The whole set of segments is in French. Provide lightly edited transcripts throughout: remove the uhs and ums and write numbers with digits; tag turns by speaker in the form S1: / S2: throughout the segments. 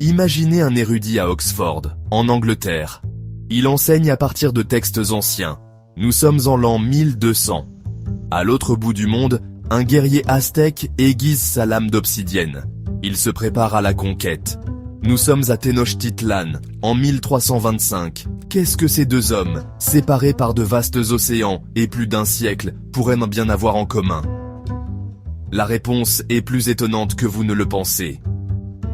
S1: Imaginez un érudit à Oxford, en Angleterre. Il enseigne à partir de textes anciens. Nous sommes en l'an 1200. À l'autre bout du monde, un guerrier aztèque aiguise sa lame d'obsidienne. Il se prépare à la conquête. Nous sommes à Tenochtitlan, en 1325. Qu'est-ce que ces deux hommes, séparés par de vastes océans et plus d'un siècle, pourraient bien avoir en commun? La réponse est plus étonnante que vous ne le pensez.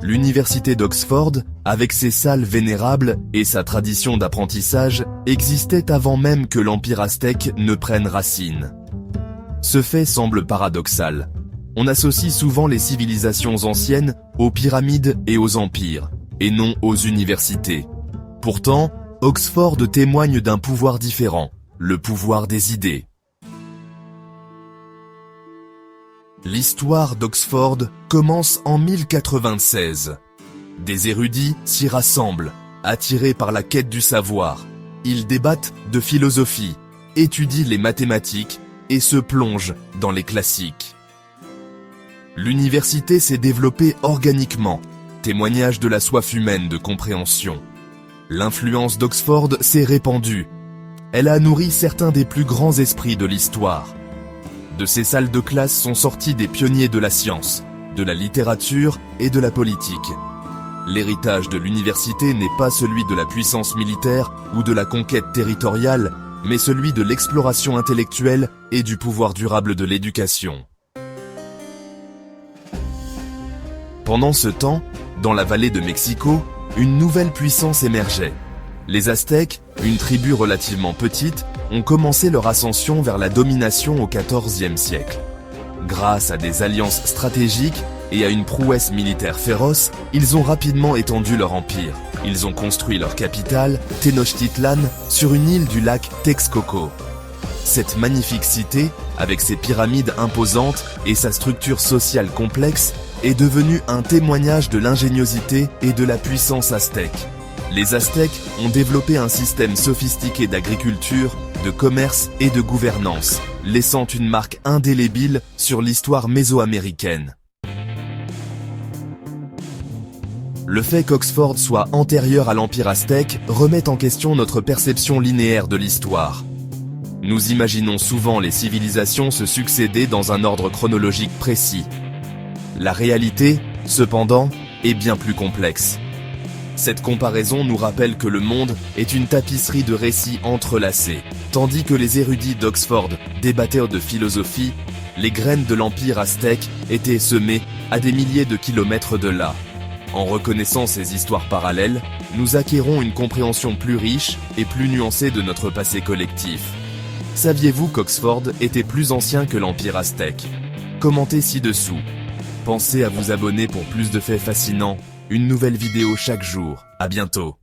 S1: L'université d'Oxford, avec ses salles vénérables et sa tradition d'apprentissage, existait avant même que l'Empire aztèque ne prenne racine. Ce fait semble paradoxal. On associe souvent les civilisations anciennes aux pyramides et aux empires, et non aux universités. Pourtant, Oxford témoigne d'un pouvoir différent, le pouvoir des idées. L'histoire d'Oxford commence en 1096. Des érudits s'y rassemblent, attirés par la quête du savoir. Ils débattent de philosophie, étudient les mathématiques et se plongent dans les classiques. L'université s'est développée organiquement, témoignage de la soif humaine de compréhension. L'influence d'Oxford s'est répandue. Elle a nourri certains des plus grands esprits de l'histoire. De ces salles de classe sont sortis des pionniers de la science, de la littérature et de la politique. L'héritage de l'université n'est pas celui de la puissance militaire ou de la conquête territoriale, mais celui de l'exploration intellectuelle et du pouvoir durable de l'éducation. Pendant ce temps, dans la vallée de Mexico, une nouvelle puissance émergeait. Les Aztèques, une tribu relativement petite, ont commencé leur ascension vers la domination au XIVe siècle. Grâce à des alliances stratégiques et à une prouesse militaire féroce, ils ont rapidement étendu leur empire. Ils ont construit leur capitale, Tenochtitlan, sur une île du lac Texcoco. Cette magnifique cité, avec ses pyramides imposantes et sa structure sociale complexe, est devenue un témoignage de l'ingéniosité et de la puissance aztèque. Les Aztèques ont développé un système sophistiqué d'agriculture, de commerce et de gouvernance, laissant une marque indélébile sur l'histoire mésoaméricaine. Le fait qu'Oxford soit antérieur à l'Empire aztèque remet en question notre perception linéaire de l'histoire. Nous imaginons souvent les civilisations se succéder dans un ordre chronologique précis. La réalité, cependant, est bien plus complexe. Cette comparaison nous rappelle que le monde est une tapisserie de récits entrelacés. Tandis que les érudits d'Oxford débattaient de philosophie, les graines de l'Empire aztèque étaient semées à des milliers de kilomètres de là. En reconnaissant ces histoires parallèles, nous acquérons une compréhension plus riche et plus nuancée de notre passé collectif. Saviez-vous qu'Oxford était plus ancien que l'Empire aztèque? Commentez ci-dessous. Pensez à vous abonner pour plus de faits fascinants. Une nouvelle vidéo chaque jour. À bientôt.